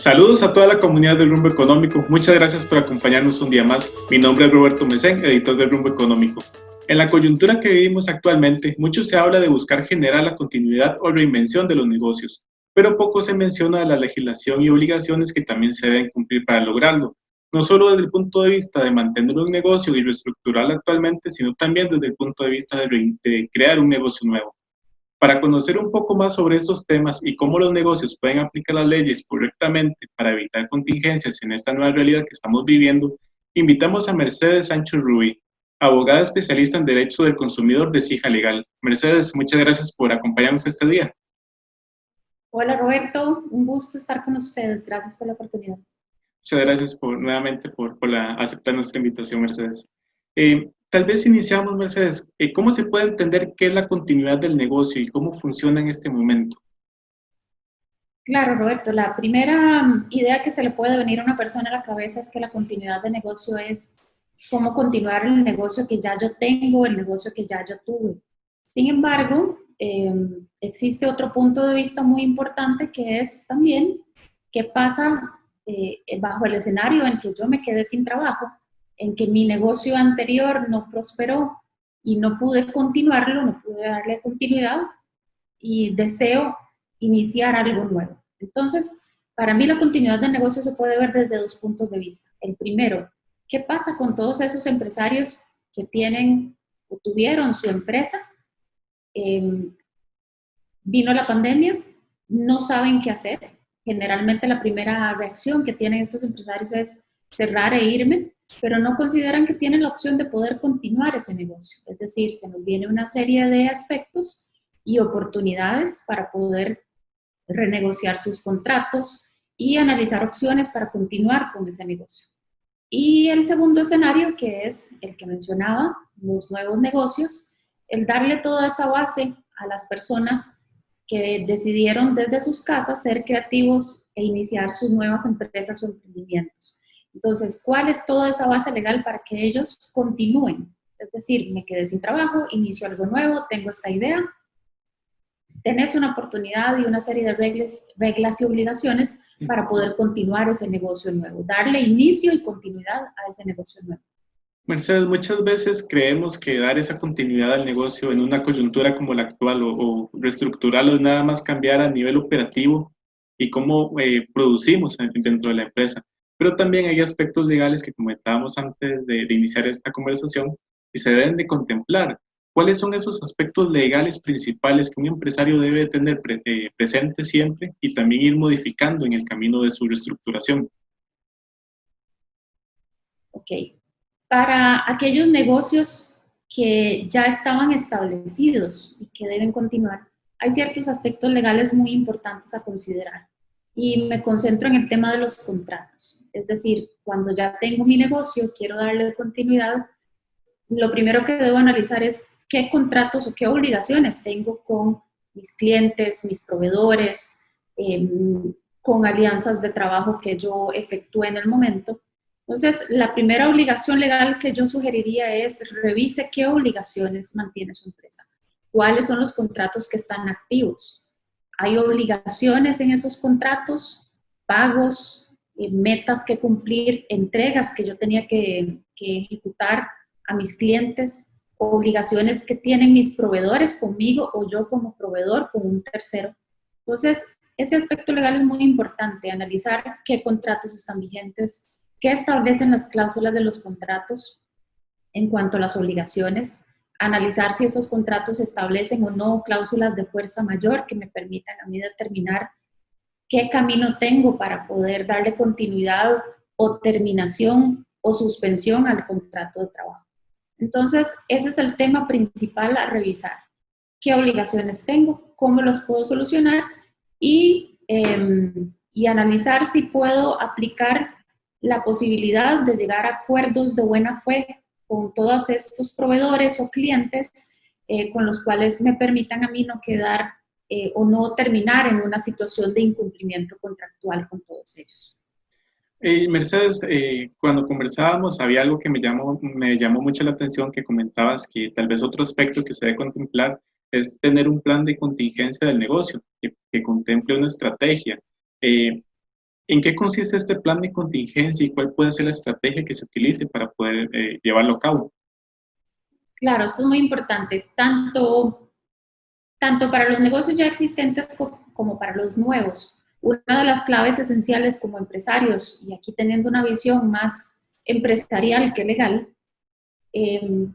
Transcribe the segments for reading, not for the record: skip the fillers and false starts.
Saludos a toda la comunidad del Rumbo Económico. Muchas gracias por acompañarnos un día más. Mi nombre es Roberto Mesén, editor del Rumbo Económico. En la coyuntura que vivimos actualmente, mucho se habla de buscar generar la continuidad o reinvención de los negocios, pero poco se menciona de la legislación y obligaciones que también se deben cumplir para lograrlo, no solo desde el punto de vista de mantener un negocio y reestructurarlo actualmente, sino también desde el punto de vista de crear un negocio nuevo. Para conocer un poco más sobre estos temas y cómo los negocios pueden aplicar las leyes correctamente para evitar contingencias en esta nueva realidad que estamos viviendo, invitamos a Mercedes Sánchez Rubí, abogada especialista en Derecho del Consumidor de Cija Legal. Mercedes, muchas gracias por acompañarnos este día. Hola Roberto, un gusto estar con ustedes. Gracias por la oportunidad. Muchas gracias nuevamente por aceptar nuestra invitación, Mercedes. Tal vez iniciamos, Mercedes, ¿cómo se puede entender qué es la continuidad del negocio y cómo funciona en este momento? Claro, Roberto, la primera idea que se le puede venir a una persona a la cabeza es que la continuidad de negocio es cómo continuar el negocio que ya yo tengo, el negocio que ya yo tuve. Sin embargo, existe otro punto de vista muy importante que es también qué pasa bajo el escenario en que yo me quedé sin trabajo, en que mi negocio anterior no prosperó y no pude continuarlo, no pude darle continuidad y deseo iniciar algo nuevo. Entonces, para mí la continuidad del negocio se puede ver desde dos puntos de vista. El primero, ¿qué pasa con todos esos empresarios que tienen o tuvieron su empresa? Vino la pandemia, no saben qué hacer. Generalmente la primera reacción que tienen estos empresarios es cerrar e irme, pero no consideran que tienen la opción de poder continuar ese negocio. Es decir, se nos viene una serie de aspectos y oportunidades para poder renegociar sus contratos y analizar opciones para continuar con ese negocio. Y el segundo escenario, que es el que mencionaba, los nuevos negocios, el darle toda esa base a las personas que decidieron desde sus casas ser creativos e iniciar sus nuevas empresas o emprendimientos. Entonces, ¿cuál es toda esa base legal para que ellos continúen? Es decir, me quedé sin trabajo, inicio algo nuevo, tengo esta idea, tenés una oportunidad y una serie de reglas y obligaciones para poder continuar ese negocio nuevo, darle inicio y continuidad a ese negocio nuevo. Mercedes, muchas veces creemos que dar esa continuidad al negocio en una coyuntura como la actual o reestructurarlo es nada más cambiar a nivel operativo y cómo producimos dentro de la empresa. Pero también hay aspectos legales que comentábamos antes de iniciar esta conversación y se deben de contemplar. ¿Cuáles son esos aspectos legales principales que un empresario debe tener presente siempre y también ir modificando en el camino de su reestructuración? Ok. Para aquellos negocios que ya estaban establecidos y que deben continuar, hay ciertos aspectos legales muy importantes a considerar. Y me concentro en el tema de los contratos. Es decir, cuando ya tengo mi negocio, quiero darle continuidad, lo primero que debo analizar es qué contratos o qué obligaciones tengo con mis clientes, mis proveedores, eh, con alianzas de trabajo que yo efectúe en el momento. Entonces, la primera obligación legal que yo sugeriría es revise qué obligaciones mantiene su empresa, cuáles son los contratos que están activos. ¿Hay obligaciones en esos contratos, pagos, metas que cumplir, entregas que yo tenía que ejecutar a mis clientes, obligaciones que tienen mis proveedores conmigo o yo como proveedor con un tercero? Entonces, ese aspecto legal es muy importante, analizar qué contratos están vigentes, qué establecen las cláusulas de los contratos en cuanto a las obligaciones, analizar si esos contratos establecen o no cláusulas de fuerza mayor que me permitan a mí determinar qué camino tengo para poder darle continuidad o terminación o suspensión al contrato de trabajo. Entonces, ese es el tema principal a revisar. ¿Qué obligaciones tengo? ¿Cómo los puedo solucionar? Y analizar si puedo aplicar la posibilidad de llegar a acuerdos de buena fe con todos estos proveedores o clientes con los cuales me permitan a mí no quedar o no terminar en una situación de incumplimiento contractual con todos ellos. Mercedes, cuando conversábamos había algo que me llamó mucho la atención, que comentabas que tal vez otro aspecto que se debe contemplar es tener un plan de contingencia del negocio, que contemple una estrategia. ¿En qué consiste este plan de contingencia y cuál puede ser la estrategia que se utilice para poder llevarlo a cabo? Claro, esto es muy importante, tanto para los negocios ya existentes como para los nuevos. Una de las claves esenciales como empresarios, y aquí teniendo una visión más empresarial que legal, eh,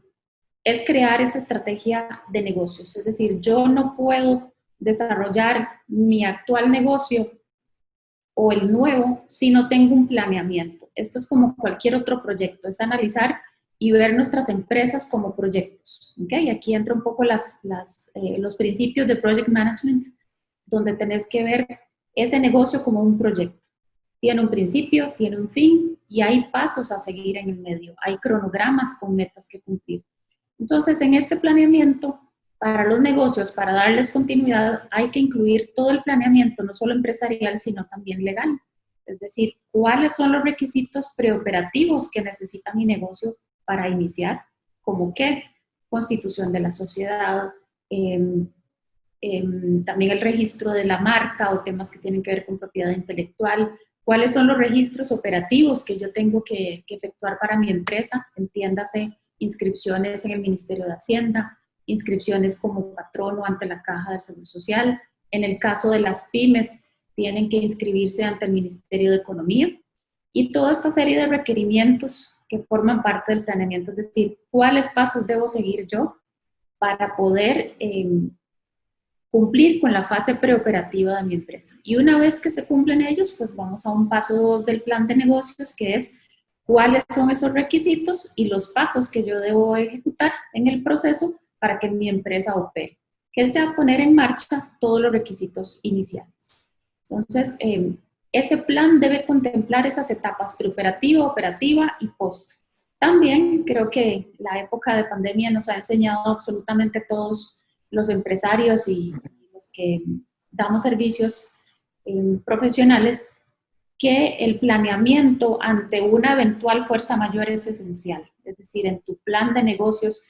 es crear esa estrategia de negocios. Es decir, yo no puedo desarrollar mi actual negocio o el nuevo si no tengo un planeamiento. Esto es como cualquier otro proyecto, es analizar y ver nuestras empresas como proyectos. ¿Okay? Aquí entra un poco los principios de Project Management, donde tenés que ver ese negocio como un proyecto. Tiene un principio, tiene un fin y hay pasos a seguir en el medio, hay cronogramas con metas que cumplir. Entonces, en este planeamiento, para los negocios, para darles continuidad, hay que incluir todo el planeamiento, no solo empresarial, sino también legal. Es decir, cuáles son los requisitos preoperativos que necesita mi negocio para iniciar, como qué, constitución de la sociedad, también el registro de la marca o temas que tienen que ver con propiedad intelectual, cuáles son los registros operativos que yo tengo que efectuar para mi empresa, entiéndase, inscripciones en el Ministerio de Hacienda, inscripciones como patrono ante la Caja del Seguro Social. En el caso de las pymes, tienen que inscribirse ante el Ministerio de Economía y toda esta serie de requerimientos que forman parte del planeamiento, es decir, cuáles pasos debo seguir yo para poder cumplir con la fase preoperativa de mi empresa. Y una vez que se cumplen ellos, pues vamos a un paso 2 del plan de negocios, que es cuáles son esos requisitos y los pasos que yo debo ejecutar en el proceso para que mi empresa opere, que es ya poner en marcha todos los requisitos iniciales. Entonces, ese plan debe contemplar esas etapas preoperativa, operativa y post. También creo que la época de pandemia nos ha enseñado absolutamente todos los empresarios y los que damos servicios profesionales que el planeamiento ante una eventual fuerza mayor es esencial. Es decir, en tu plan de negocios,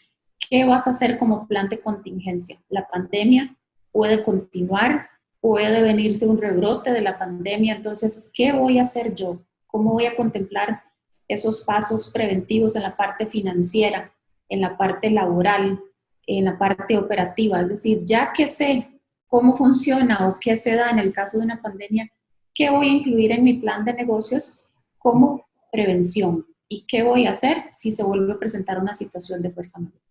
¿qué vas a hacer como plan de contingencia? La pandemia puede continuar, puede venirse un rebrote de la pandemia, entonces, ¿qué voy a hacer yo? ¿Cómo voy a contemplar esos pasos preventivos en la parte financiera, en la parte laboral, en la parte operativa? Es decir, ya que sé cómo funciona o qué se da en el caso de una pandemia, ¿qué voy a incluir en mi plan de negocios como prevención? ¿Y qué voy a hacer si se vuelve a presentar una situación de fuerza mayor?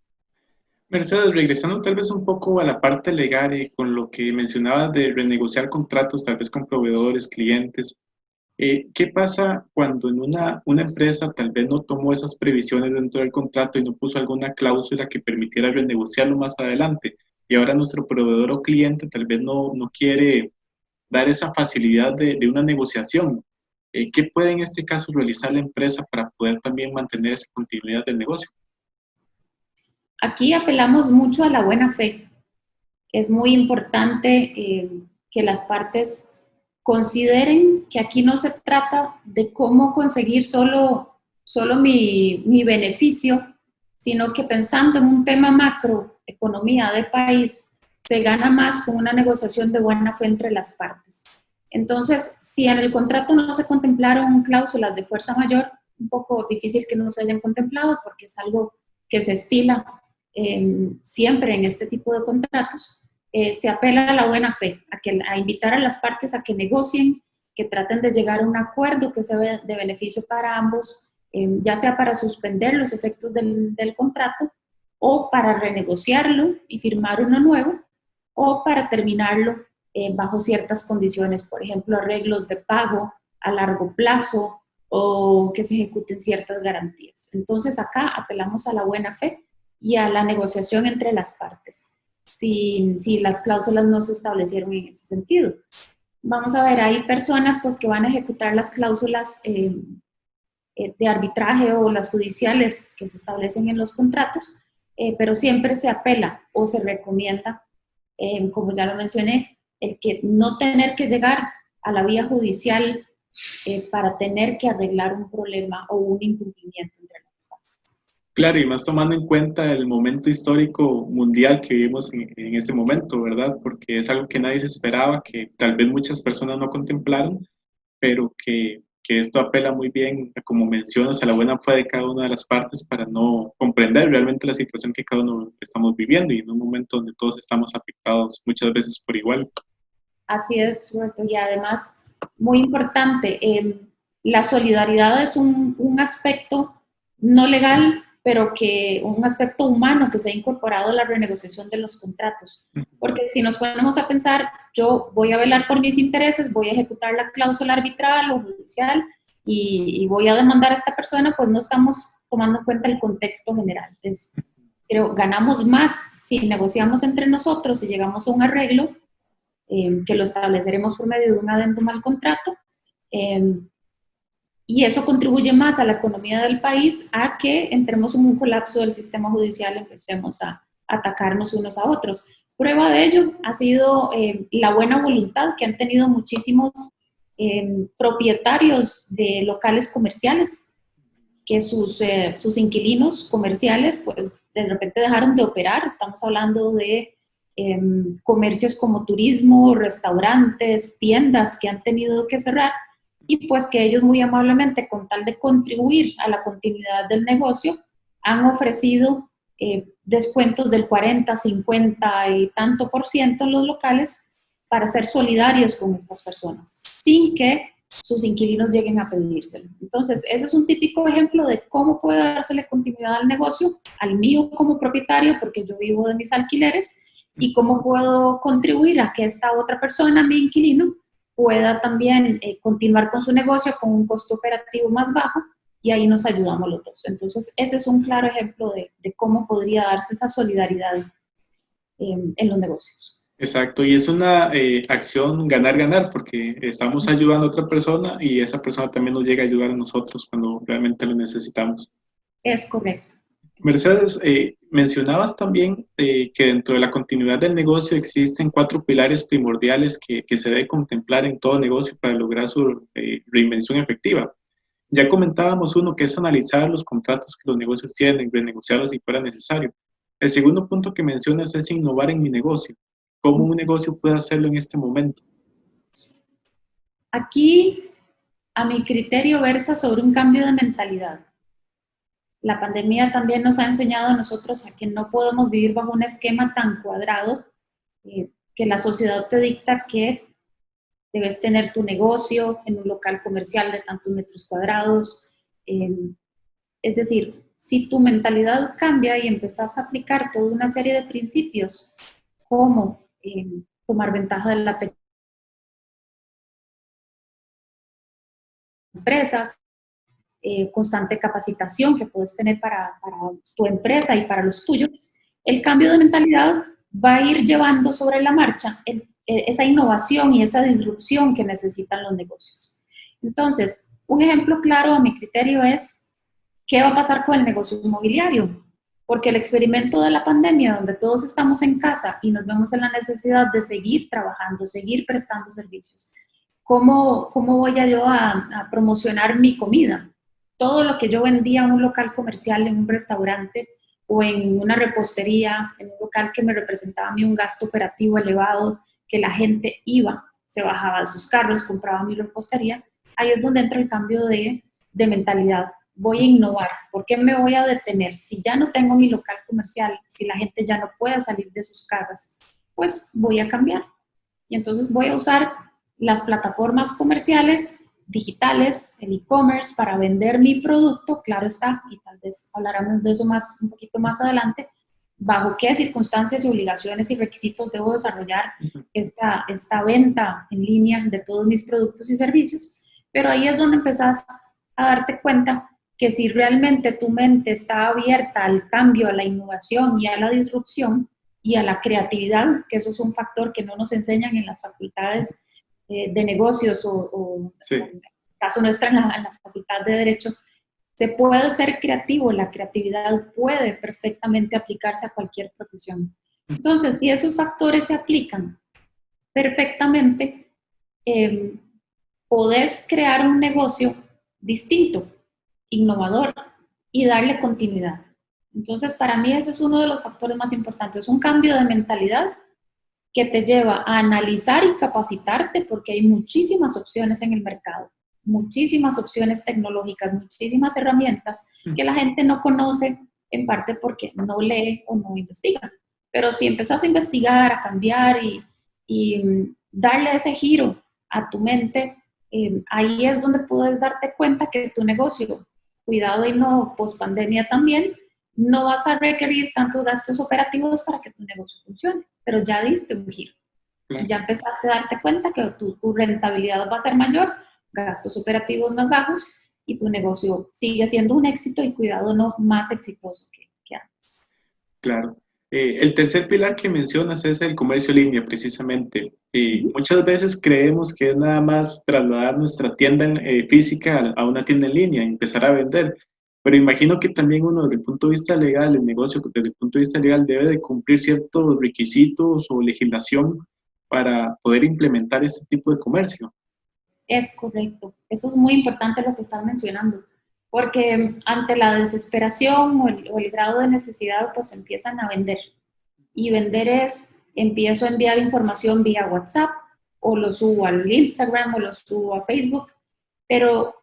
Mercedes, regresando tal vez un poco a la parte legal y con lo que mencionabas de renegociar contratos, tal vez con proveedores, clientes, ¿qué pasa cuando en una empresa tal vez no tomó esas previsiones dentro del contrato y no puso alguna cláusula que permitiera renegociarlo más adelante? Y ahora nuestro proveedor o cliente tal vez no quiere dar esa facilidad de una negociación. ¿Qué puede en este caso realizar la empresa para poder también mantener esa continuidad del negocio? Aquí apelamos mucho a la buena fe. Es muy importante que las partes consideren que aquí no se trata de cómo conseguir solo mi beneficio, sino que pensando en un tema macro, economía de país, se gana más con una negociación de buena fe entre las partes. Entonces, si en el contrato no se contemplaron cláusulas de fuerza mayor, un poco difícil que no se hayan contemplado porque es algo que se estila siempre en este tipo de contratos, se apela a la buena fe, a invitar a las partes a que negocien, que traten de llegar a un acuerdo que sea de beneficio para ambos, ya sea para suspender los efectos del contrato o para renegociarlo y firmar uno nuevo o para terminarlo bajo ciertas condiciones, por ejemplo, arreglos de pago a largo plazo o que se ejecuten ciertas garantías. Entonces acá apelamos a la buena fe y a la negociación entre las partes, si las cláusulas no se establecieron en ese sentido. Vamos a ver, hay personas pues, que van a ejecutar las cláusulas de arbitraje o las judiciales que se establecen en los contratos, pero siempre se apela o se recomienda, como ya lo mencioné, el que no tener que llegar a la vía judicial para tener que arreglar un problema o un incumplimiento entre las partes. Claro, y más tomando en cuenta el momento histórico mundial que vivimos en este momento, ¿verdad? Porque es algo que nadie se esperaba, que tal vez muchas personas no contemplaron pero que esto apela muy bien, como mencionas, a la buena fe de cada una de las partes para no comprender realmente la situación que cada uno estamos viviendo y en un momento donde todos estamos afectados muchas veces por igual. Así es, Roberto. Y además, muy importante, la solidaridad es un aspecto no legal, pero que un aspecto humano que se ha incorporado a la renegociación de los contratos. Porque si nos ponemos a pensar, yo voy a velar por mis intereses, voy a ejecutar la cláusula arbitral o judicial y voy a demandar a esta persona, pues no estamos tomando en cuenta el contexto general. Pero ganamos más si negociamos entre nosotros y llegamos a un arreglo que lo estableceremos por medio de un adendum al contrato, y eso contribuye más a la economía del país a que entremos en un colapso del sistema judicial y empecemos a atacarnos unos a otros. Prueba de ello ha sido la buena voluntad que han tenido muchísimos propietarios de locales comerciales, que sus inquilinos comerciales pues de repente dejaron de operar. Estamos hablando de comercios como turismo, restaurantes, tiendas que han tenido que cerrar y pues que ellos muy amablemente, con tal de contribuir a la continuidad del negocio, han ofrecido descuentos del 40, 50 y tanto por ciento en los locales para ser solidarios con estas personas, sin que sus inquilinos lleguen a pedírselo. Entonces, ese es un típico ejemplo de cómo puede dársele continuidad al negocio, al mío como propietario, porque yo vivo de mis alquileres, y cómo puedo contribuir a que esta otra persona, mi inquilino, pueda también continuar con su negocio con un costo operativo más bajo, y ahí nos ayudamos los dos. Entonces, ese es un claro ejemplo de cómo podría darse esa solidaridad en los negocios. Exacto, y es una acción ganar-ganar, porque estamos ayudando a otra persona y esa persona también nos llega a ayudar a nosotros cuando realmente lo necesitamos. Es correcto. Mercedes, mencionabas también que dentro de la continuidad del negocio existen 4 pilares primordiales que se debe contemplar en todo negocio para lograr su reinvención efectiva. Ya comentábamos uno, que es analizar los contratos que los negocios tienen, renegociarlos si fuera necesario. El segundo punto que mencionas es innovar en mi negocio. ¿Cómo un negocio puede hacerlo en este momento? Aquí, a mi criterio, versa sobre un cambio de mentalidad. La pandemia también nos ha enseñado a nosotros a que no podemos vivir bajo un esquema tan cuadrado, que la sociedad te dicta que debes tener tu negocio en un local comercial de tantos metros cuadrados. Es decir, si tu mentalidad cambia y empezás a aplicar toda una serie de principios, como tomar ventaja de la empresas, constante capacitación que puedes tener para tu empresa y para los tuyos, el cambio de mentalidad va a ir llevando sobre la marcha esa innovación y esa disrupción que necesitan los negocios. Entonces, un ejemplo claro a mi criterio es qué va a pasar con el negocio inmobiliario, porque el experimento de la pandemia, donde todos estamos en casa y nos vemos en la necesidad de seguir trabajando, seguir prestando servicios, ¿cómo voy yo a promocionar mi comida? Todo lo que yo vendía en un local comercial, en un restaurante o en una repostería, en un local que me representaba a mí un gasto operativo elevado, que la gente iba, se bajaba de sus carros, compraba mi repostería, ahí es donde entra el cambio de mentalidad. Voy a innovar. ¿Por qué me voy a detener? Si ya no tengo mi local comercial, si la gente ya no puede salir de sus casas, pues voy a cambiar. Y entonces voy a usar las plataformas comerciales digitales, el e-commerce, para vender mi producto, claro está, y tal vez hablaremos de eso un poquito más adelante, bajo qué circunstancias y obligaciones y requisitos debo desarrollar esta venta en línea de todos mis productos y servicios, pero ahí es donde empezás a darte cuenta que si realmente tu mente está abierta al cambio, a la innovación y a la disrupción y a la creatividad, que eso es un factor que no nos enseñan en las facultades de negocios o Sí. en el caso nuestro en la Facultad de Derecho, se puede ser creativo, la creatividad puede perfectamente aplicarse a cualquier profesión. Entonces, si esos factores se aplican perfectamente, podés crear un negocio distinto, innovador y darle continuidad. Entonces, para mí ese es uno de los factores más importantes, un cambio de mentalidad que te lleva a analizar y capacitarte porque hay muchísimas opciones en el mercado, muchísimas opciones tecnológicas, muchísimas herramientas que la gente no conoce, en parte porque no lee o no investiga. Pero si empezás a investigar, a cambiar y darle ese giro a tu mente, ahí es donde puedes darte cuenta que tu negocio, cuidado y no, post pandemia también, no vas a requerir tantos gastos operativos para que tu negocio funcione, pero ya diste un giro. Claro. Y ya empezaste a darte cuenta que tu rentabilidad va a ser mayor, gastos operativos más bajos y tu negocio sigue siendo un éxito y cuidado no más exitoso que antes. Claro. El tercer pilar que mencionas es el comercio en línea, precisamente. Muchas veces creemos que es nada más trasladar nuestra tienda física a una tienda en línea y empezar a vender. Pero imagino que también uno desde el punto de vista legal, el negocio desde el punto de vista legal debe de cumplir ciertos requisitos o legislación para poder implementar este tipo de comercio. Es correcto. Eso es muy importante lo que estás mencionando, porque ante la desesperación o el grado de necesidad, pues empiezan a vender. Y vender es, empiezo a enviar información vía WhatsApp, o lo subo al Instagram, o lo subo a Facebook, pero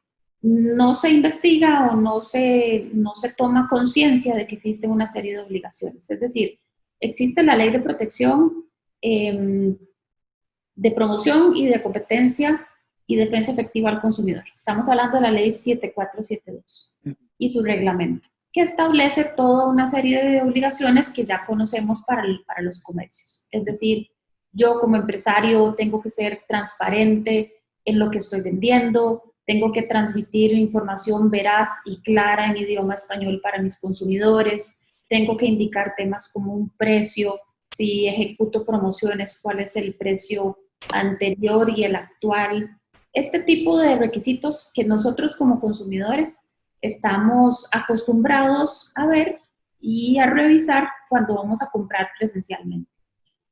no se investiga o no se toma conciencia de que existen una serie de obligaciones. Es decir, existe la ley de protección, de promoción y de competencia y defensa efectiva al consumidor. Estamos hablando de la ley 7472 y su reglamento, que establece toda una serie de obligaciones que ya conocemos para los comercios. Es decir, yo como empresario tengo que ser transparente en lo que estoy vendiendo, tengo que transmitir información veraz y clara en idioma español para mis consumidores, tengo que indicar temas como un precio, si ejecuto promociones, cuál es el precio anterior y el actual. Este tipo de requisitos que nosotros como consumidores estamos acostumbrados a ver y a revisar cuando vamos a comprar presencialmente.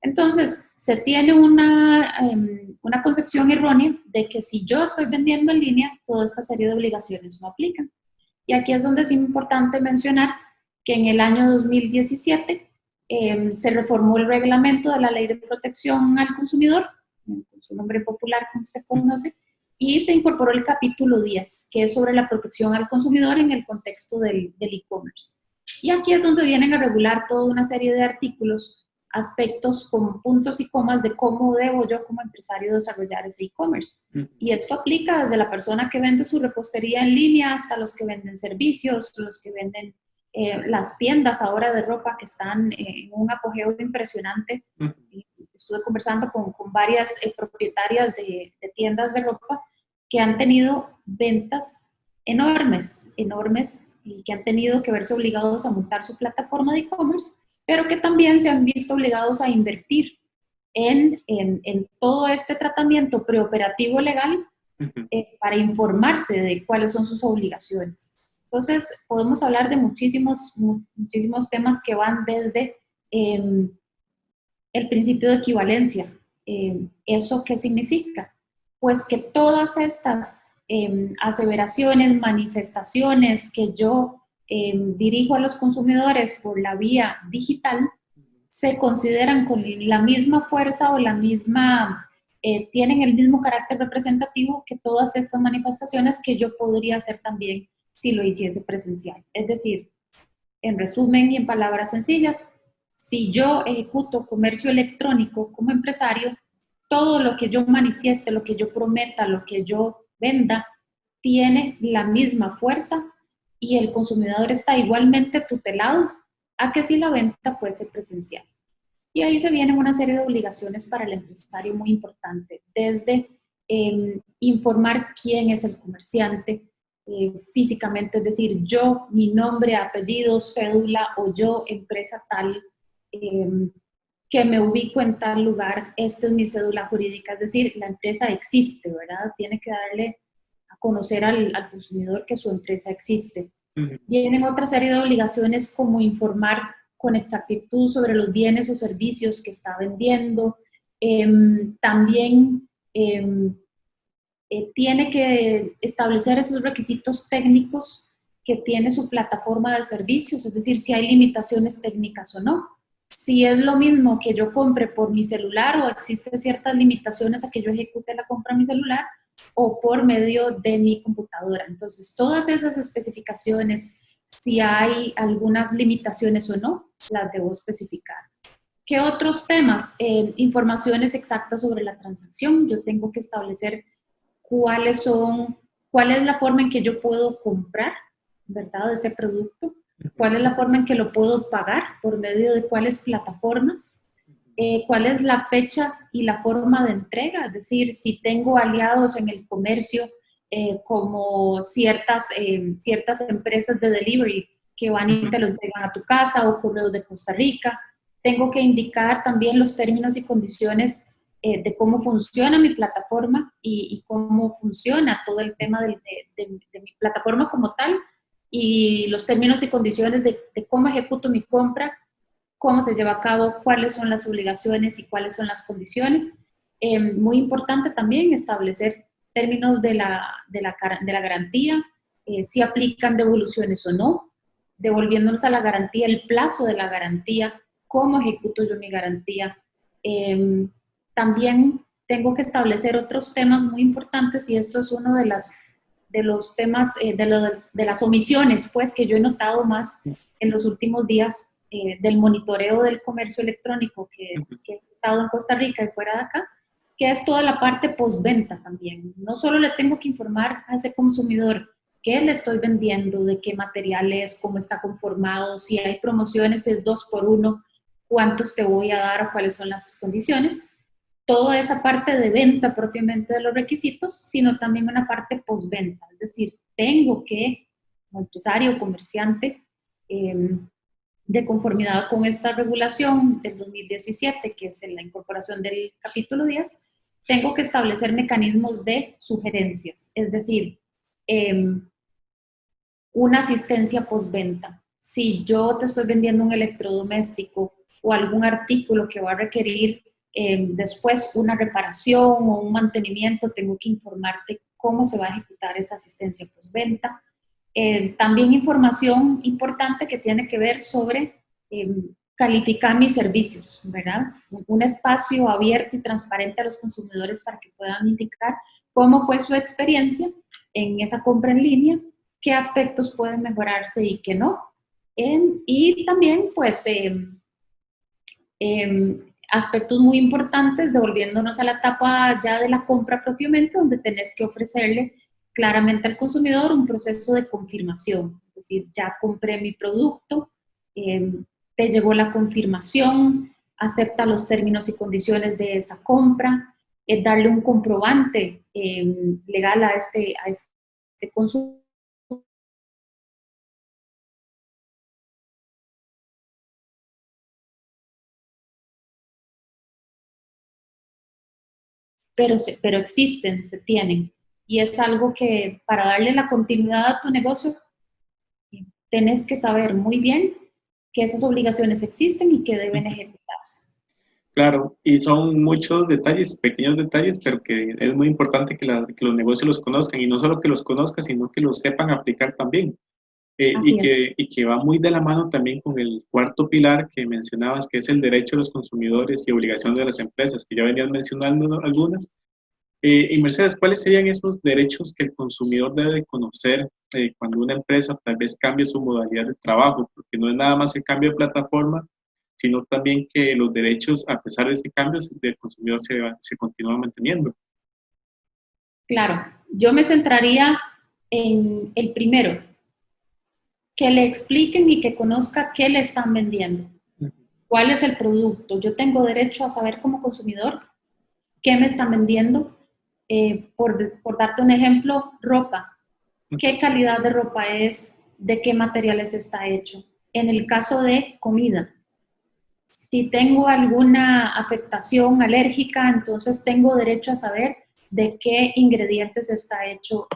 Entonces, se tiene una concepción errónea de que si yo estoy vendiendo en línea, toda esta serie de obligaciones no aplican. Y aquí es donde es importante mencionar que en el año 2017 se reformó el reglamento de la Ley de Protección al Consumidor, con su nombre popular, como se conoce, y se incorporó el capítulo 10, que es sobre la protección al consumidor en el contexto del e-commerce. Y aquí es donde vienen a regular toda una serie de artículos, aspectos como puntos y comas de cómo debo yo como empresario desarrollar ese e-commerce. Y esto aplica desde la persona que vende su repostería en línea hasta los que venden servicios, los que venden las tiendas ahora de ropa que están en un apogeo impresionante. Estuve conversando con varias propietarias de tiendas de ropa que han tenido ventas enormes, enormes, y que han tenido que verse obligados a montar su plataforma de e-commerce, pero que también se han visto obligados a invertir en todo este tratamiento preoperativo legal para informarse de cuáles son sus obligaciones. Entonces, podemos hablar de muchísimos temas que van desde el principio de equivalencia. ¿Eso qué significa? Pues que todas estas aseveraciones, manifestaciones que yo dirijo a los consumidores por la vía digital, se consideran con la misma fuerza o la misma, tienen el mismo carácter representativo que todas estas manifestaciones que yo podría hacer también si lo hiciese presencial. Es decir, en resumen y en palabras sencillas, si yo ejecuto comercio electrónico como empresario, todo lo que yo manifieste, lo que yo prometa, lo que yo venda, tiene la misma fuerza y el consumidor está igualmente tutelado a que si la venta fuese presencial. Y ahí se vienen una serie de obligaciones para el empresario muy importante, desde informar quién es el comerciante físicamente, es decir, yo, mi nombre, apellido, cédula, o yo, empresa tal, que me ubico en tal lugar, esta es mi cédula jurídica, es decir, la empresa existe, ¿verdad? Tiene que darle a conocer al consumidor que su empresa existe. Vienen otra serie de obligaciones como informar con exactitud sobre los bienes o servicios que está vendiendo. También tiene que establecer esos requisitos técnicos que tiene su plataforma de servicios, es decir, si hay limitaciones técnicas o no. si es lo mismo que yo compre por mi celular o existen ciertas limitaciones a que yo ejecute la compra en mi celular o por medio de mi computadora. Entonces, todas esas especificaciones, si hay algunas limitaciones o no, las debo especificar. ¿Qué otros temas? Informaciones exactas sobre la transacción. Yo tengo que establecer cuál es la forma en que yo puedo comprar, ¿verdad?, ese producto, cuál es la forma en que lo puedo pagar, por medio de cuáles plataformas, cuál es la fecha y la forma de entrega, es decir, si tengo aliados en el comercio como ciertas empresas de delivery que van y te lo entregan a tu casa o correos de Costa Rica. Tengo que indicar también los términos y condiciones de cómo funciona mi plataforma y cómo funciona todo el tema de mi plataforma como tal y los términos y condiciones de cómo ejecuto mi compra, cómo se lleva a cabo, cuáles son las obligaciones y cuáles son las condiciones. Muy importante también establecer términos de la garantía, si aplican devoluciones o no, devolviéndonos a la garantía, el plazo de la garantía, cómo ejecuto yo mi garantía. También tengo que establecer otros temas muy importantes y esto es uno de los temas, de las omisiones, pues, que yo he notado más en los últimos días del monitoreo del comercio electrónico que he estado en Costa Rica y fuera de acá, que es toda la parte postventa también. No solo le tengo que informar a ese consumidor qué le estoy vendiendo, de qué material es, cómo está conformado, si hay promociones es 2 por 1, cuántos te voy a dar o cuáles son las condiciones, toda esa parte de venta propiamente de los requisitos, sino también una parte postventa, es decir, tengo que, como empresario o comerciante, de conformidad con esta regulación del 2017, que es la incorporación del capítulo 10, tengo que establecer mecanismos de sugerencias, es decir, una asistencia postventa. Si yo te estoy vendiendo un electrodoméstico o algún artículo que va a requerir después una reparación o un mantenimiento, tengo que informarte cómo se va a ejecutar esa asistencia postventa. También información importante que tiene que ver sobre calificar mis servicios, ¿verdad? Un espacio abierto y transparente a los consumidores para que puedan indicar cómo fue su experiencia en esa compra en línea, qué aspectos pueden mejorarse y qué no. Y también, pues, aspectos muy importantes, devolviéndonos a la etapa ya de la compra propiamente, donde tenés que ofrecerle claramente al consumidor un proceso de confirmación. Es decir, ya compré mi producto, te llegó la confirmación, acepta los términos y condiciones de esa compra, darle un comprobante legal a este consumo. Pero existen, se tienen. Y es algo que para darle la continuidad a tu negocio, tenés que saber muy bien que esas obligaciones existen y que deben ejecutarse. Claro, y son muchos detalles, pequeños detalles, pero que es muy importante que los negocios los conozcan, y no solo que los conozcan, sino que los sepan aplicar también. Así es. Y que va muy de la mano también con el cuarto pilar que mencionabas, que es el derecho de los consumidores y obligaciones de las empresas, que ya venías mencionando algunas. Y Mercedes, ¿cuáles serían esos derechos que el consumidor debe conocer cuando una empresa tal vez cambie su modalidad de trabajo? Porque no es nada más el cambio de plataforma, sino también que los derechos, a pesar de ese cambio, del consumidor se continúan manteniendo. Claro, yo me centraría en el primero, que le expliquen y que conozca qué le están vendiendo, cuál es el producto. Yo tengo derecho a saber como consumidor qué me están vendiendo. Por darte un ejemplo, ropa. ¿Qué calidad de ropa es? ¿De qué materiales está hecho? En el caso de comida, si tengo alguna afectación alérgica, entonces tengo derecho a saber de qué ingredientes está hecho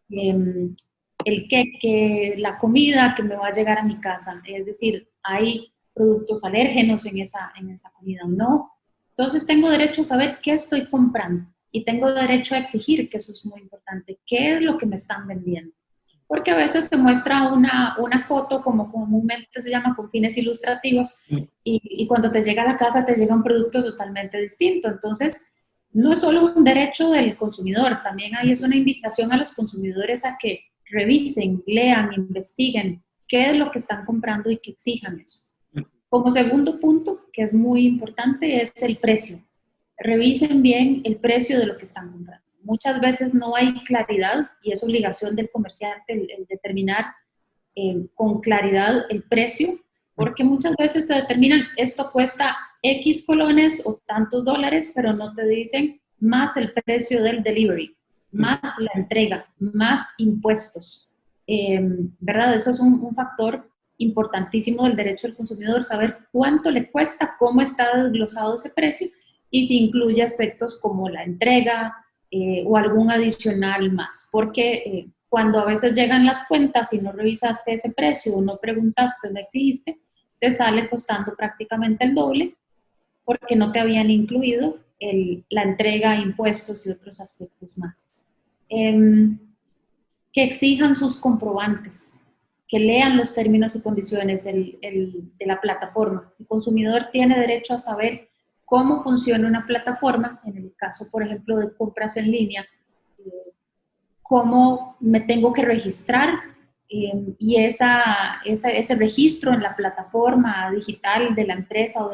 el queque, la comida que me va a llegar a mi casa. Es decir, ¿hay productos alérgenos en esa comida o no? Entonces tengo derecho a saber qué estoy comprando y tengo derecho a exigir, que eso es muy importante, qué es lo que me están vendiendo. porque a veces se muestra una foto como comúnmente se llama con fines ilustrativos y cuando te llega a la casa te llega un producto totalmente distinto. Entonces, no es solo un derecho del consumidor, también ahí es una invitación a los consumidores a que revisen, lean, investiguen qué es lo que están comprando y que exijan eso. Como segundo punto, que es muy importante, es el precio. Revisen bien el precio de lo que están comprando. Muchas veces no hay claridad y es obligación del comerciante el determinar con claridad el precio, porque muchas veces te determinan esto cuesta X colones o tantos dólares, pero no te dicen más el precio del delivery, más la entrega, más impuestos. ¿Verdad? Eso es un factor importantísimo del derecho del consumidor, saber cuánto le cuesta, cómo está desglosado ese precio y si incluye aspectos como la entrega o algún adicional más, porque cuando a veces llegan las cuentas y no revisaste ese precio o no preguntaste o no exigiste, te sale costando prácticamente el doble porque no te habían incluido la entrega, impuestos y otros aspectos más. Que exijan sus comprobantes, que lean los términos y condiciones de la plataforma. El consumidor tiene derecho a saber cómo funciona una plataforma, en el caso, por ejemplo, de compras en línea, cómo me tengo que registrar y ese registro en la plataforma digital de la empresa o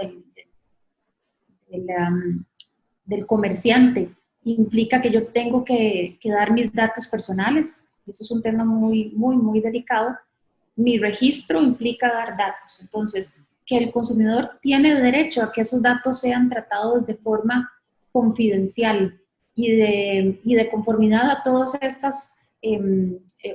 del comerciante implica que yo tengo que dar mis datos personales. Eso es un tema muy, muy, muy delicado. Mi registro implica dar datos. Entonces, que el consumidor tiene derecho a que esos datos sean tratados de forma confidencial y de conformidad a todas estas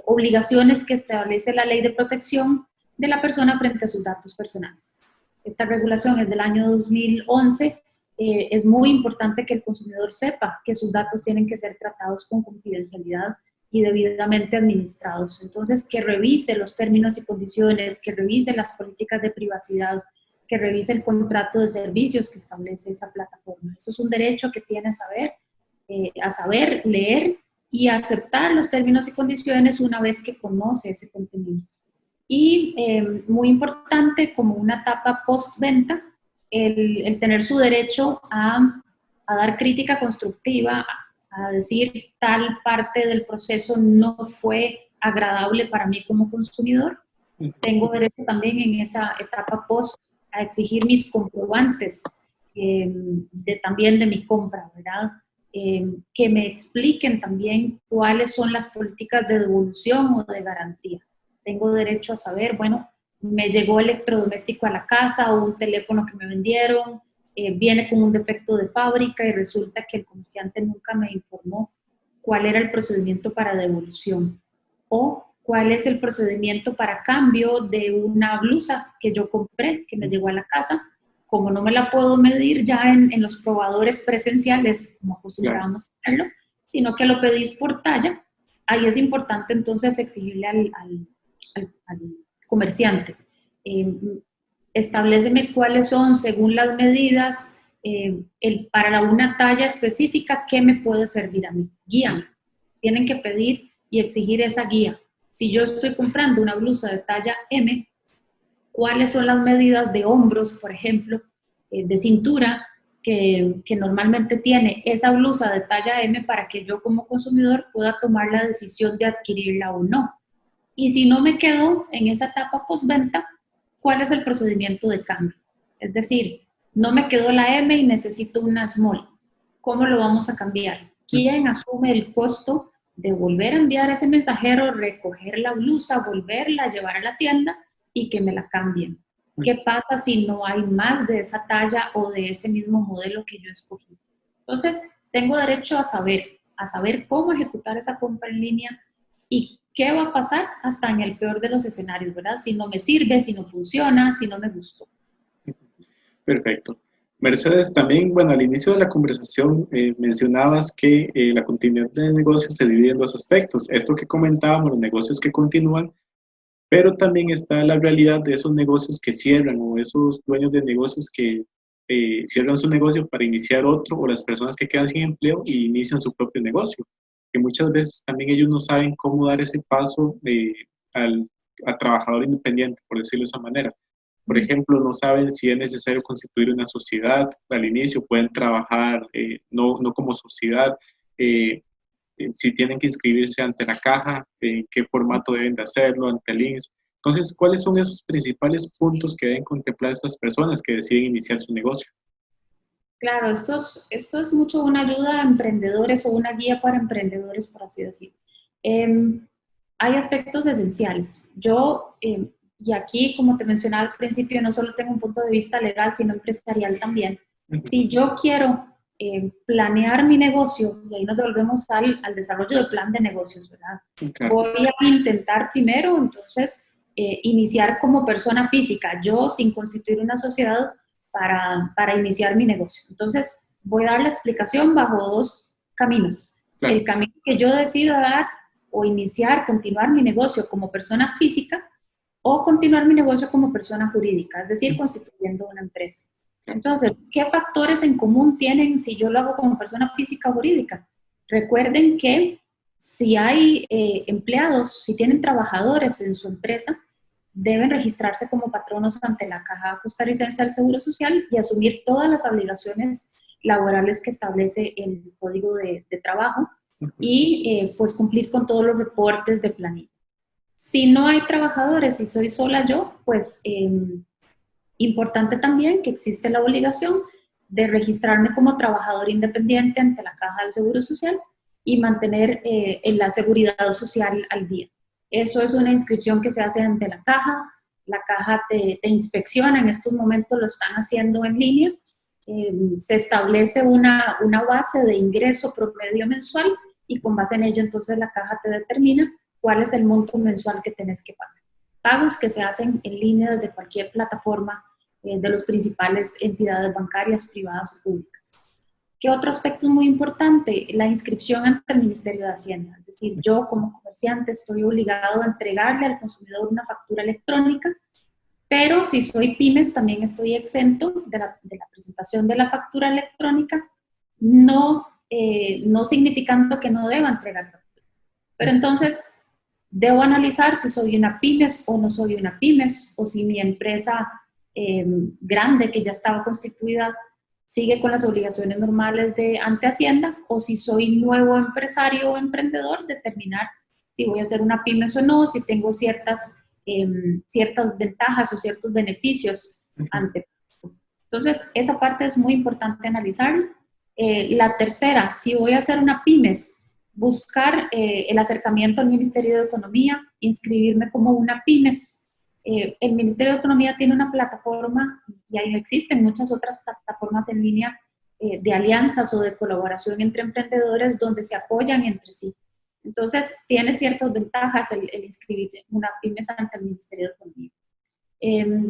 obligaciones que establece la Ley de Protección de la Persona frente a sus datos personales. Esta regulación es del año 2011. Es muy importante que el consumidor sepa que sus datos tienen que ser tratados con confidencialidad y debidamente administrados. Entonces, que revise los términos y condiciones, que revise las políticas de privacidad, que revise el contrato de servicios que establece esa plataforma. Eso es un derecho que tiene a saber leer y aceptar los términos y condiciones una vez que conoce ese contenido. Y muy importante, como una etapa postventa, el tener su derecho a dar crítica constructiva, a decir tal parte del proceso no fue agradable para mí como consumidor. Tengo derecho también en esa etapa post a exigir mis comprobantes también de mi compra, ¿verdad? Que me expliquen también cuáles son las políticas de devolución o de garantía. Tengo derecho a saber, bueno, me llegó electrodoméstico a la casa o un teléfono que me vendieron, viene con un defecto de fábrica y resulta que el comerciante nunca me informó cuál era el procedimiento para devolución o cuál es el procedimiento para cambio de una blusa que yo compré, que me llegó a la casa. Como no me la puedo medir ya en los probadores presenciales, como acostumbrábamos a hacerlo, sino que lo pedís por talla, ahí es importante entonces exigirle al comerciante. Establéceme cuáles son, según las medidas, para una talla específica, ¿qué me puede servir a mí? Guíame. Tienen que pedir y exigir esa guía. Si yo estoy comprando una blusa de talla M, ¿cuáles son las medidas de hombros, por ejemplo, de cintura, que normalmente tiene esa blusa de talla M para que yo como consumidor pueda tomar la decisión de adquirirla o no? Y si no me quedo en esa etapa postventa, ¿cuál es el procedimiento de cambio? Es decir, no me quedó la M y necesito una small. ¿Cómo lo vamos a cambiar? ¿Quién asume el costo de volver a enviar a ese mensajero, recoger la blusa, volverla a llevar a la tienda y que me la cambien? ¿Qué pasa si no hay más de esa talla o de ese mismo modelo que yo escogí? Entonces, tengo derecho a saber cómo ejecutar esa compra en línea y qué va a pasar hasta en el peor de los escenarios, ¿verdad? Si no me sirve, si no funciona, si no me gustó. Perfecto. Mercedes, también, bueno, al inicio de la conversación mencionabas que la continuidad del negocio se divide en dos aspectos. Esto que comentábamos, los negocios que continúan, pero también está la realidad de esos negocios que cierran o esos dueños de negocios que cierran su negocio para iniciar otro o las personas que quedan sin empleo y inician su propio negocio. que muchas veces también ellos no saben cómo dar ese paso al trabajador independiente, por decirlo de esa manera. Por ejemplo, no saben si es necesario constituir una sociedad al inicio, pueden trabajar no como sociedad, si tienen que inscribirse ante la caja, en qué formato deben de hacerlo, ante el INSS. Entonces, ¿cuáles son esos principales puntos que deben contemplar estas personas que deciden iniciar su negocio? Claro, esto es mucho una ayuda a emprendedores o una guía para emprendedores, por así decir. Hay aspectos esenciales. Y aquí, como te mencionaba al principio, no solo tengo un punto de vista legal, sino empresarial también. Si yo quiero planear mi negocio, y ahí nos devolvemos al desarrollo del plan de negocios, ¿verdad? Claro. Voy a intentar primero, entonces, iniciar como persona física, yo sin constituir una sociedad para iniciar mi negocio. Entonces, voy a dar la explicación bajo dos caminos. Claro. El camino que yo decido dar o iniciar, continuar mi negocio como persona física o continuar mi negocio como persona jurídica, es decir, constituyendo una empresa. Entonces, ¿qué factores en común tienen si yo lo hago como persona física o jurídica? Recuerden que si hay empleados, si tienen trabajadores en su empresa, deben registrarse como patronos ante la Caja Costarricense del Seguro Social y asumir todas las obligaciones laborales que establece el Código de Trabajo y pues cumplir con todos los reportes de planilla. Si no hay trabajadores y soy sola yo, pues importante también que existe la obligación de registrarme como trabajador independiente ante la Caja del Seguro Social y mantener la seguridad social al día. Eso es una inscripción que se hace ante la caja te inspecciona, en estos momentos lo están haciendo en línea, se establece una base de ingreso promedio mensual y con base en ello entonces la caja te determina cuál es el monto mensual que tenés que pagar. Pagos que se hacen en línea desde cualquier plataforma de las principales entidades bancarias, privadas o públicas. ¿Qué otro aspecto es muy importante? La inscripción ante el Ministerio de Hacienda. Es decir, yo como comerciante estoy obligado a entregarle al consumidor una factura electrónica, pero si soy pymes también estoy exento de la presentación de la factura electrónica, no significando que no deba entregar factura. Pero entonces, debo analizar si soy una pymes o no soy una pymes, o si mi empresa grande que ya estaba constituida sigue con las obligaciones normales ante Hacienda, o si soy nuevo empresario o emprendedor, determinar si voy a ser una pymes o no, si tengo ciertas ventajas o ciertos beneficios ante. Entonces, esa parte es muy importante analizar. La tercera, si voy a ser una pymes, buscar el acercamiento al Ministerio de Economía, inscribirme como una pymes. El Ministerio de Economía tiene una plataforma y ahí existen muchas otras plataformas en línea de alianzas o de colaboración entre emprendedores donde se apoyan entre sí. Entonces, tiene ciertas ventajas el inscribir una pymes ante el Ministerio de Economía.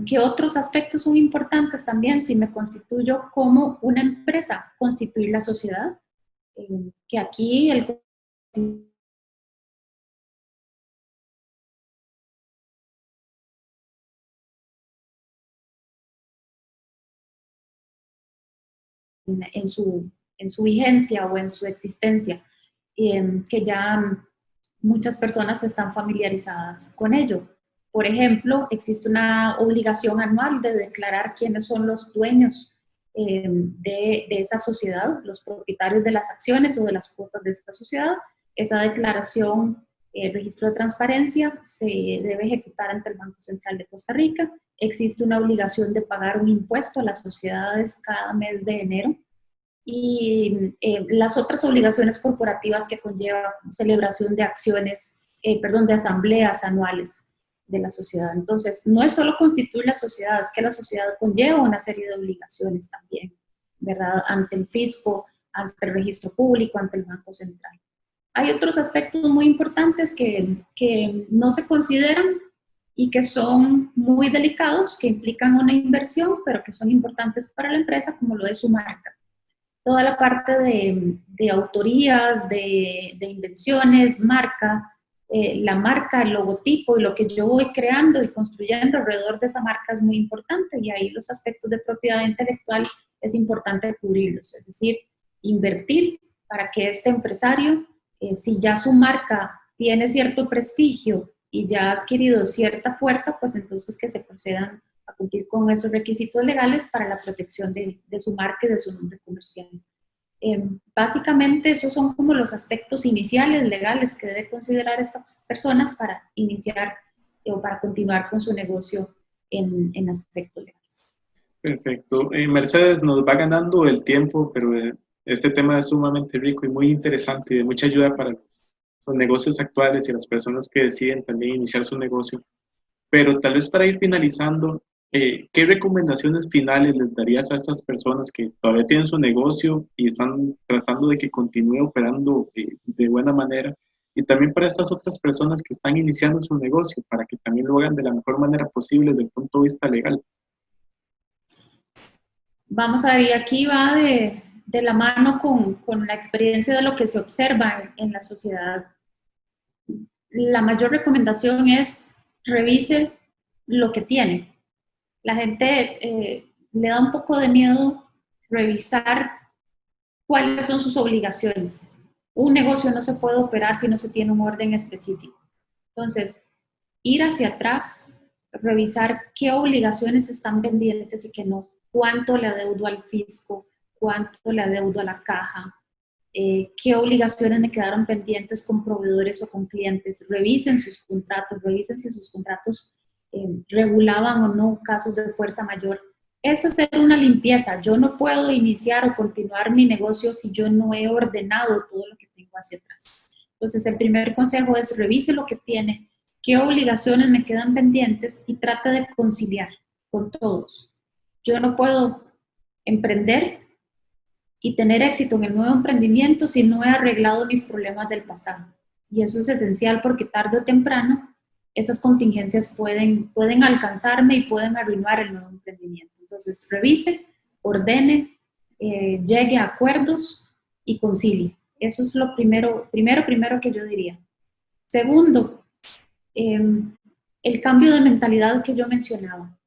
¿Qué otros aspectos son importantes también si me constituyo como una empresa? Constituir la sociedad, que aquí en su vigencia o en su existencia, que ya muchas personas están familiarizadas con ello. Por ejemplo, existe una obligación anual de declarar quiénes son los dueños de esa sociedad, los propietarios de las acciones o de las cuotas de esta sociedad. Esa declaración, el registro de transparencia, se debe ejecutar ante el Banco Central de Costa Rica. Existe una obligación de pagar un impuesto a las sociedades cada mes de enero. Y las otras obligaciones corporativas que conlleva celebración de de asambleas anuales de la sociedad. Entonces, no es solo constituir la sociedad, es que la sociedad conlleva una serie de obligaciones también, ¿verdad? Ante el fisco, ante el registro público, ante el Banco Central. Hay otros aspectos muy importantes que no se consideran y que son muy delicados, que implican una inversión, pero que son importantes para la empresa, como lo es su marca. Toda la parte de autorías, de invenciones, marca, la marca, el logotipo y lo que yo voy creando y construyendo alrededor de esa marca es muy importante, y ahí los aspectos de propiedad intelectual es importante cubrirlos, es decir, invertir para que este empresario Si ya su marca tiene cierto prestigio y ya ha adquirido cierta fuerza, pues entonces que se procedan a cumplir con esos requisitos legales para la protección de su marca y de su nombre comercial. Básicamente esos son como los aspectos iniciales legales que debe considerar estas personas para iniciar o para continuar con su negocio en aspectos legales. Perfecto. Mercedes, nos va ganando el tiempo, pero este tema es sumamente rico y muy interesante y de mucha ayuda para los negocios actuales y las personas que deciden también iniciar su negocio. Pero tal vez para ir finalizando, ¿qué recomendaciones finales les darías a estas personas que todavía tienen su negocio y están tratando de que continúe operando de buena manera? Y también para estas otras personas que están iniciando su negocio, para que también lo hagan de la mejor manera posible desde el punto de vista legal. Vamos a ver, y aquí va de la mano con la experiencia de lo que se observa en la sociedad. La mayor recomendación es revise lo que tiene. La gente le da un poco de miedo revisar cuáles son sus obligaciones. Un negocio no se puede operar si no se tiene un orden específico. Entonces, ir hacia atrás, revisar qué obligaciones están pendientes y qué no, cuánto le adeudo al fisco, cuánto le adeudo a la caja, qué obligaciones me quedaron pendientes con proveedores o con clientes. Revisen sus contratos, revisen si sus contratos regulaban o no casos de fuerza mayor. Es hacer una limpieza. Yo no puedo iniciar o continuar mi negocio si yo no he ordenado todo lo que tengo hacia atrás. Entonces, el primer consejo es revise lo que tiene, qué obligaciones me quedan pendientes y trate de conciliar con todos. Yo no puedo emprender y tener éxito en el nuevo emprendimiento si no he arreglado mis problemas del pasado. Y eso es esencial porque tarde o temprano esas contingencias pueden alcanzarme y pueden arruinar el nuevo emprendimiento. Entonces, revise, ordene, llegue a acuerdos y concilie. Eso es lo primero que yo diría. Segundo, el cambio de mentalidad que yo mencionaba.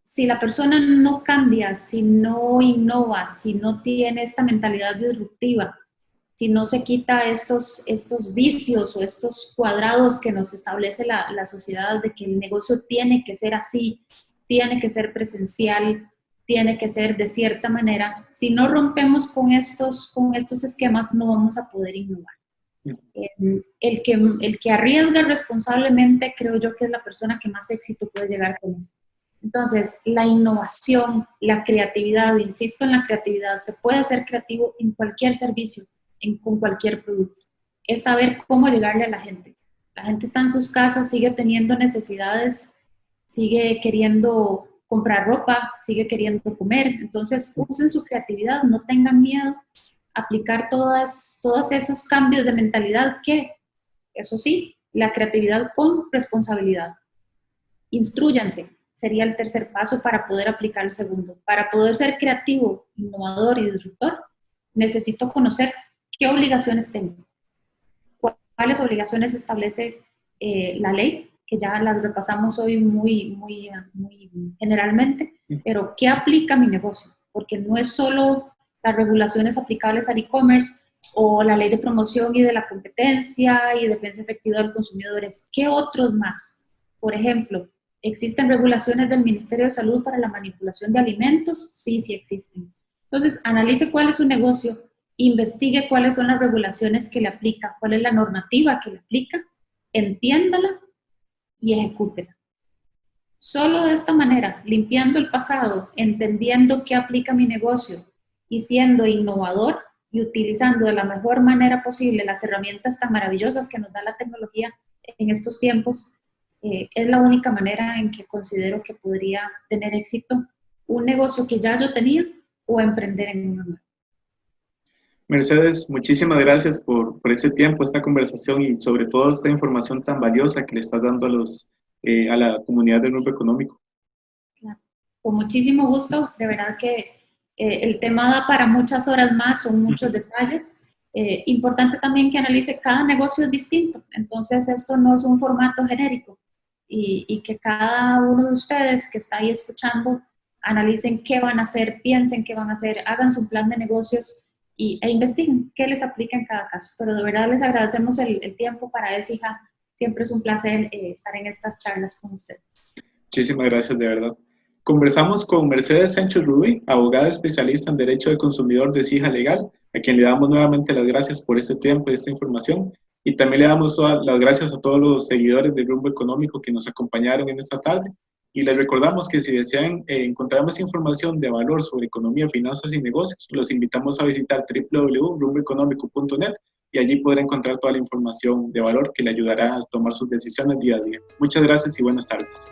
Si la persona no cambia, si no innova, si no tiene esta mentalidad disruptiva, si no se quita estos vicios o estos cuadrados que nos establece la sociedad de que el negocio tiene que ser así, tiene que ser presencial, tiene que ser de cierta manera, si no rompemos con estos esquemas no vamos a poder innovar. El que arriesga responsablemente creo yo que es la persona que más éxito puede llegar con él. Entonces, la innovación, la creatividad, insisto en la creatividad, se puede hacer creativo en cualquier servicio, con cualquier producto. Es saber cómo llegarle a la gente. La gente está en sus casas, sigue teniendo necesidades, sigue queriendo comprar ropa, sigue queriendo comer. Entonces, usen su creatividad, no tengan miedo a aplicar todos esos cambios de mentalidad que, eso sí, la creatividad con responsabilidad. Instrúyanse. Sería el tercer paso para poder aplicar el segundo. Para poder ser creativo, innovador y disruptor, necesito conocer qué obligaciones tengo, cuáles obligaciones establece la ley, que ya las repasamos hoy muy generalmente, pero ¿qué aplica a mi negocio? Porque no es solo las regulaciones aplicables al e-commerce o la ley de promoción y de la competencia y defensa efectiva del consumidor, ¿qué otros más? Por ejemplo, ¿existen regulaciones del Ministerio de Salud para la manipulación de alimentos? Sí, sí existen. Entonces, analice cuál es su negocio, investigue cuáles son las regulaciones que le aplica, cuál es la normativa que le aplica, entiéndala y ejecútela. Solo de esta manera, limpiando el pasado, entendiendo qué aplica mi negocio y siendo innovador y utilizando de la mejor manera posible las herramientas tan maravillosas que nos da la tecnología en estos tiempos, es la única manera en que considero que podría tener éxito un negocio que ya yo tenía o emprender en uno nuevo. Mercedes, muchísimas gracias por ese tiempo, esta conversación y sobre todo esta información tan valiosa que le estás dando a la comunidad del Rumbo Económico. Claro. Con muchísimo gusto, de verdad que el tema da para muchas horas más, son muchos detalles. Importante también que analice, cada negocio es distinto, entonces esto no es un formato genérico. Y que cada uno de ustedes que está ahí escuchando analicen qué van a hacer, piensen qué van a hacer, hagan su plan de negocios e investiguen qué les aplica en cada caso. Pero de verdad les agradecemos el tiempo para ESIJA. Siempre es un placer estar en estas charlas con ustedes. Muchísimas gracias, de verdad. Conversamos con Mercedes Sánchez Rubí, abogada especialista en Derecho del Consumidor de ESIJA Legal, a quien le damos nuevamente las gracias por este tiempo y esta información. Y también le damos todas las gracias a todos los seguidores de Rumbo Económico que nos acompañaron en esta tarde. Y les recordamos que si desean encontrar más información de valor sobre economía, finanzas y negocios, los invitamos a visitar www.rumboeconómico.net y allí podrá encontrar toda la información de valor que le ayudará a tomar sus decisiones día a día. Muchas gracias y buenas tardes.